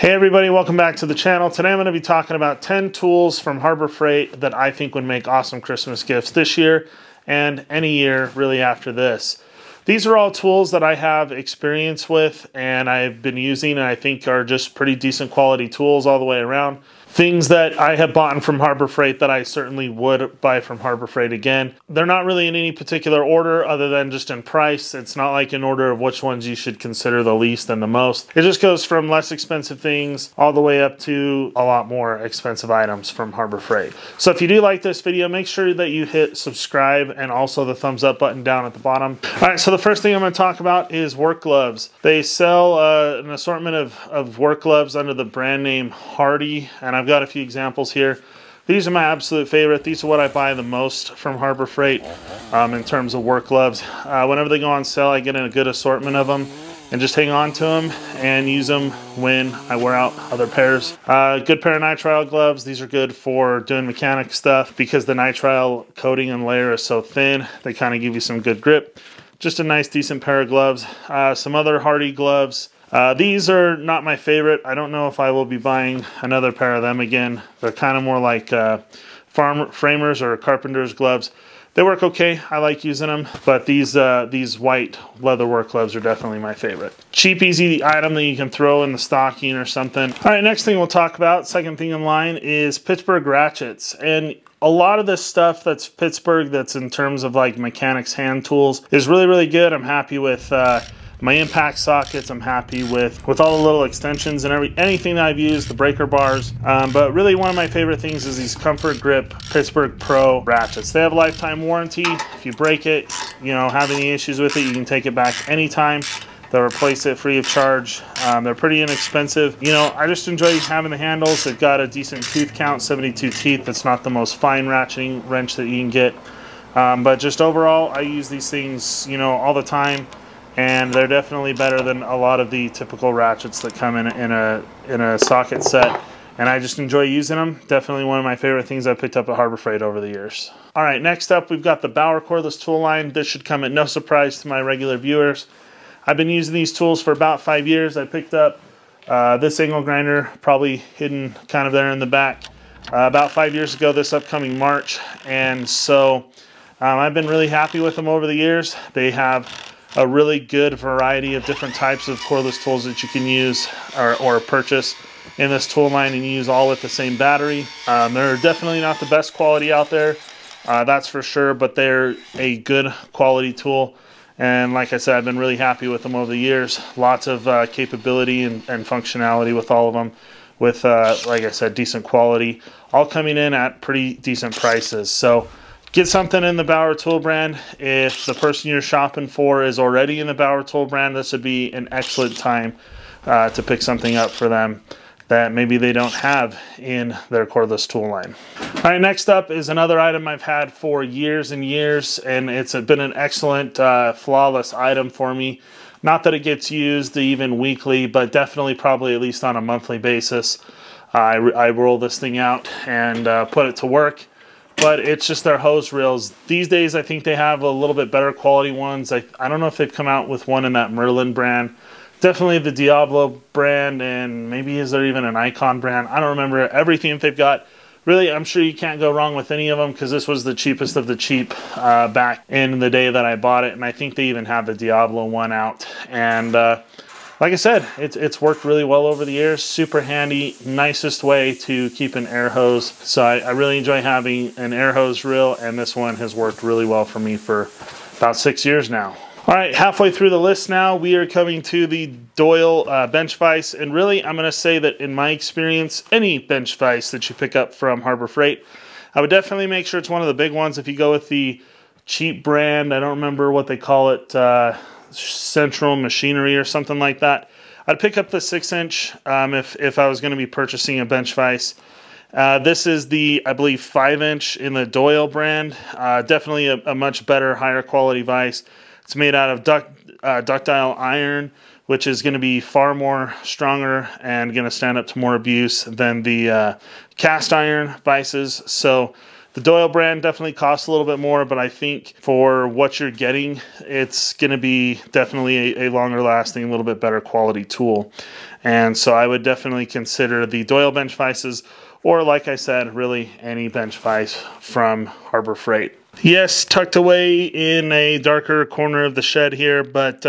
Hey everybody, welcome back to the channel. Today I'm going to be talking about 10 tools from Harbor Freight that I think would make awesome Christmas gifts this year and any year really after this. These are all tools that I have experience with and I've been using and I think are just pretty decent quality tools all the way around. Things that I have bought from Harbor Freight that I certainly would buy from Harbor Freight again. They're not really in any particular order other than just in price. It's not like in order of which ones you should consider the least and the most. It just goes from less expensive things all the way up to a lot more expensive items from Harbor Freight. So if you do like this video, make sure that you hit subscribe and also the thumbs up button down at the bottom. All right, so the first thing I'm going to talk about is work gloves. They sell an assortment of work gloves under the brand name Hardy, and I've got a few examples here. These are my absolute favorite. These are what I buy the most from Harbor Freight in terms of work gloves. Whenever they go on sale, I get in a good assortment of them and just hang on to them and use them when I wear out other pairs. Good pair of nitrile gloves. These are good for doing mechanic stuff because the nitrile coating and layer is so thin. They kind of give you some good grip. Just a nice, decent pair of gloves. Some other Hardy gloves. These are not my favorite. I don't know if I will be buying another pair of them again. They're kind of more like framers or carpenter's gloves. They work okay. I like using them, but these white leather work gloves are definitely my favorite. Cheap, easy item that you can throw in the stocking or something. All right, next thing we'll talk about, second thing in line, is Pittsburgh Ratchets. And a lot of this stuff that's Pittsburgh, that's in terms of like mechanics hand tools, is really, really good. I'm happy with my impact sockets. I'm happy with all the little extensions and anything that I've used, the breaker bars. But really one of my favorite things is these Comfort Grip Pittsburgh Pro ratchets. They have a lifetime warranty. If you break it, you know, have any issues with it, you can take it back anytime. They'll replace it free of charge. They're pretty inexpensive. You know, I just enjoy having the handles. They've got a decent tooth count, 72 teeth. That's not the most fine ratcheting wrench that you can get. But just overall, I use these things, you know, all the time. And they're definitely better than a lot of the typical ratchets that come in a socket set. And I just enjoy using them. Definitely one of my favorite things I picked up at Harbor Freight over the years. All right, next up we've got the Bauer Cordless tool line. This should come at no surprise to my regular viewers. I've been using these tools for about 5 years. I picked up this angle grinder, probably hidden kind of there in the back, about 5 years ago this upcoming March. And so I've been really happy with them over the years. They have a really good variety of different types of cordless tools that you can use or purchase in this tool line and use all with the same battery. They're definitely not the best quality out there, that's for sure, but they're a good quality tool. And like I said, I've been really happy with them over the years. Lots of capability and functionality with all of them, with, like I said, decent quality, all coming in at pretty decent prices. So get something in the Bauer tool brand. If the person you're shopping for is already in the Bauer tool brand, this would be an excellent time to pick something up for them that maybe they don't have in their cordless tool line. All right, next up is another item I've had for years and years, and it's been an excellent, flawless item for me. Not that it gets used even weekly, but definitely probably at least on a monthly basis. I roll this thing out and put it to work. But it's just their hose reels. These days, I think they have a little bit better quality ones. I don't know if they've come out with one in that Merlin brand. Definitely the Diablo brand, and maybe is there even an Icon brand? I don't remember everything that they've got. Really, I'm sure you can't go wrong with any of them because this was the cheapest of the cheap back in the day that I bought it. And I think they even have the Diablo one out. And like I said, it's worked really well over the years. Super handy, nicest way to keep an air hose. So I really enjoy having an air hose reel, and this one has worked really well for me for about 6 years now. All right, halfway through the list now, we are coming to the Doyle Bench Vise. And really, I'm going to say that in my experience, any bench vise that you pick up from Harbor Freight, I would definitely make sure it's one of the big ones. If you go with the cheap brand, I don't remember what they call it, Central Machinery or something like that, I'd pick up the 6-inch if I was going to be purchasing a bench vise. This is the, I believe, 5-inch in the Doyle brand. Definitely a much better, higher quality vise. It's made out of ductile iron, which is going to be far more stronger and going to stand up to more abuse than the cast iron vices. So The Doyle brand definitely costs a little bit more, but I think for what you're getting, it's going to be definitely a longer lasting, a little bit better quality tool. And so I would definitely consider the Doyle Bench Vises, or like I said, really any bench vise from Harbor Freight. Yes, tucked away in a darker corner of the shed here, but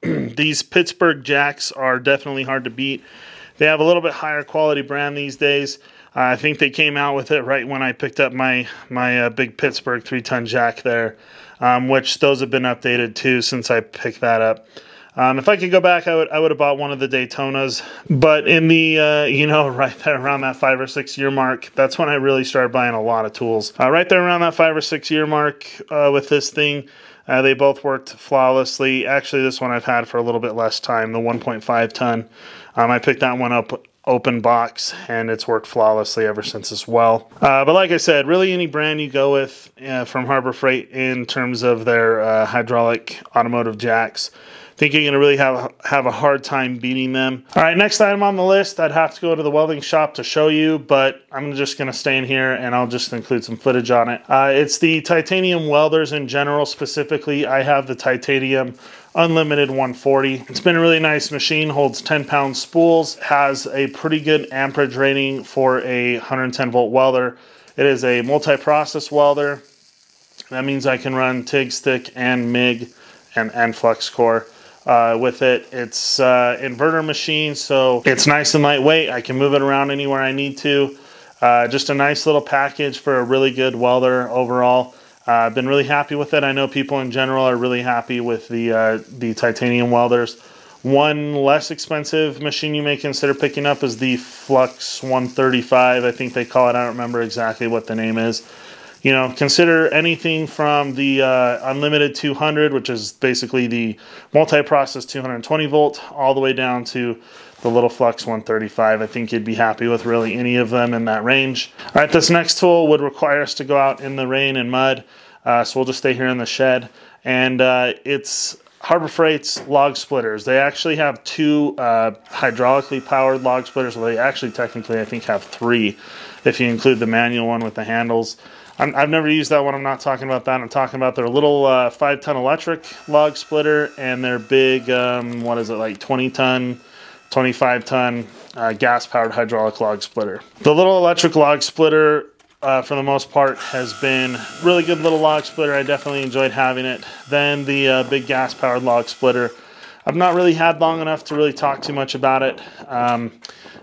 these Pittsburgh Jacks are definitely hard to beat. They have a little bit higher quality brand these days. I think they came out with it right when I picked up my big Pittsburgh 3-ton jack there, which those have been updated too since I picked that up. If I could go back, I would have bought one of the Daytonas, but in the, you know, right there around that 5 or 6 year mark, that's when I really started buying a lot of tools. Right there around that 5 or 6 year mark with this thing, they both worked flawlessly. Actually, this one I've had for a little bit less time, the 1.5 ton. I picked that one up open box, and it's worked flawlessly ever since as well. But like I said, really any brand you go with from Harbor Freight in terms of their hydraulic automotive jacks, I think you're going to really have a hard time beating them. All right, next item on the list, I'd have to go to the welding shop to show you, but I'm just going to stay in here and I'll just include some footage on it. It's the titanium welders in general. Specifically, I have the titanium Unlimited 140. It's been a really nice machine, holds 10-pound spools, has a pretty good amperage rating for a 110-volt welder. It is a multi-process welder. That means I can run TIG, stick, and MIG and flux core with it. It's inverter machine, so it's nice and lightweight. I can move it around anywhere I need to. Just a nice little package for a really good welder overall. I've been really happy with it. I know people in general are really happy with the titanium welders. One less expensive machine you may consider picking up is the Flux 135. I think they call it. I don't remember exactly what the name is. You know, consider anything from the Unlimited 200, which is basically the multi-process 220 volt, all the way down to the little Flux 135. I think you'd be happy with really any of them in that range. All right, this next tool would require us to go out in the rain and mud, so we'll just stay here in the shed. And it's Harbor Freight's log splitters. They actually have two hydraulically powered log splitters. Well, they actually technically I think have three if you include the manual one with the handles. I've never used that one. I'm not talking about that. I'm talking about their little 5-ton electric log splitter and their big, what is it, like 20-ton, 25-ton gas-powered hydraulic log splitter. The little electric log splitter, for the most part, has been really good little log splitter. I definitely enjoyed having it. Then the big gas-powered log splitter, I've not really had long enough to really talk too much about it.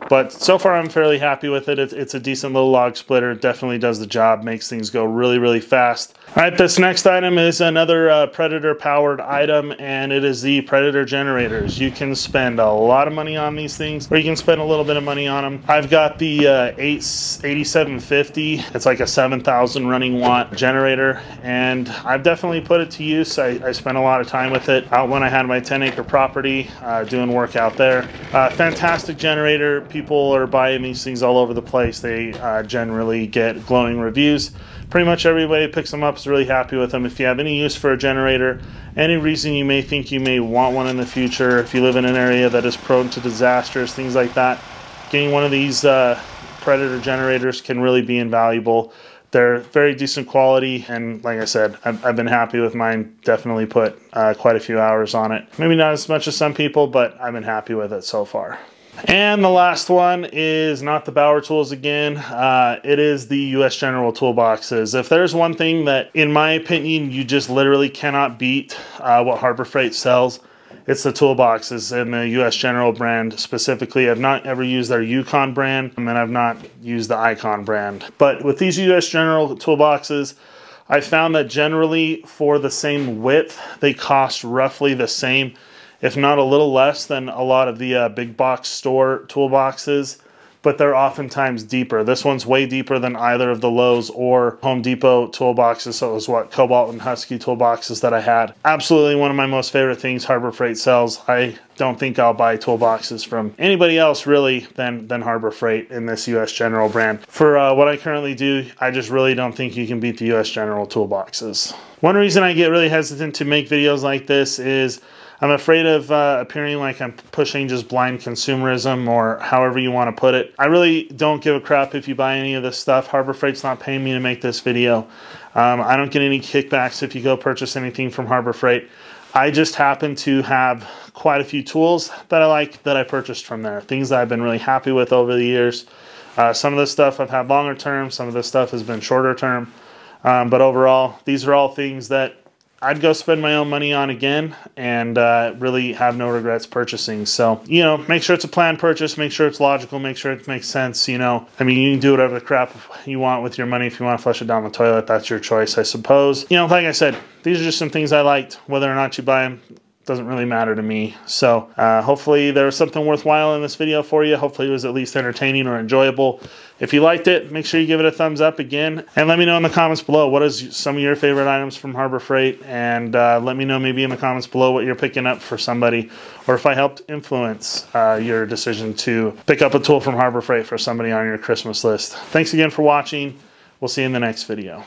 But so far I'm fairly happy with it. It's a decent little log splitter. It definitely does the job, makes things go really, really fast. All right, this next item is another Predator powered item, and it is the Predator generators. You can spend a lot of money on these things, or you can spend a little bit of money on them. I've got the 8750. It's like a 7,000 running watt generator, and I've definitely put it to use. I spent a lot of time with it out when I had my 10-acre property doing work out there. Fantastic generator. People are buying these things all over the place. They generally get glowing reviews. Pretty much everybody who picks them up is really happy with them. If you have any use for a generator, any reason you may think you may want one in the future, if you live in an area that is prone to disasters, things like that, getting one of these Predator generators can really be invaluable. They're very decent quality, and like I said, I've been happy with mine. Definitely put quite a few hours on it. Maybe not as much as some people, but I've been happy with it so far. And the last one is not the Bauer tools again. It is the US General toolboxes. If there's one thing that, in my opinion, you just literally cannot beat what Harbor Freight sells, it's the toolboxes and the US General brand specifically. I've not ever used their Yukon brand, and then I've not used the Icon brand. But with these US General toolboxes, I found that generally for the same width, they cost roughly the same, if not a little less than a lot of the big box store toolboxes, but they're oftentimes deeper. This one's way deeper than either of the Lowe's or Home Depot toolboxes, so it was what, Cobalt and Husky toolboxes that I had. Absolutely one of my most favorite things Harbor Freight sells. I don't think I'll buy toolboxes from anybody else really than Harbor Freight in this US General brand. For what I currently do, I just really don't think you can beat the US General toolboxes. One reason I get really hesitant to make videos like this is I'm afraid of appearing like I'm pushing just blind consumerism, or however you want to put it. I really don't give a crap if you buy any of this stuff. Harbor Freight's not paying me to make this video. I don't get any kickbacks if you go purchase anything from Harbor Freight. I just happen to have quite a few tools that I like that I purchased from there. Things that I've been really happy with over the years. Some of this stuff I've had longer term, some of this stuff has been shorter term. But overall, these are all things that I'd go spend my own money on again, and really have no regrets purchasing. So, you know, make sure it's a planned purchase, make sure it's logical, make sure it makes sense, you know. I mean, you can do whatever the crap you want with your money. If you want to flush it down the toilet, that's your choice, I suppose. You know, like I said, these are just some things I liked. Whether or not you buy them doesn't really matter to me. So hopefully there was something worthwhile in this video for you. Hopefully it was at least entertaining or enjoyable. If you liked it, make sure you give it a thumbs up again, and let me know in the comments below what is some of your favorite items from Harbor Freight, and let me know maybe in the comments below what you're picking up for somebody, or if I helped influence your decision to pick up a tool from Harbor Freight for somebody on your Christmas list. Thanks again for watching. We'll see you in the next video.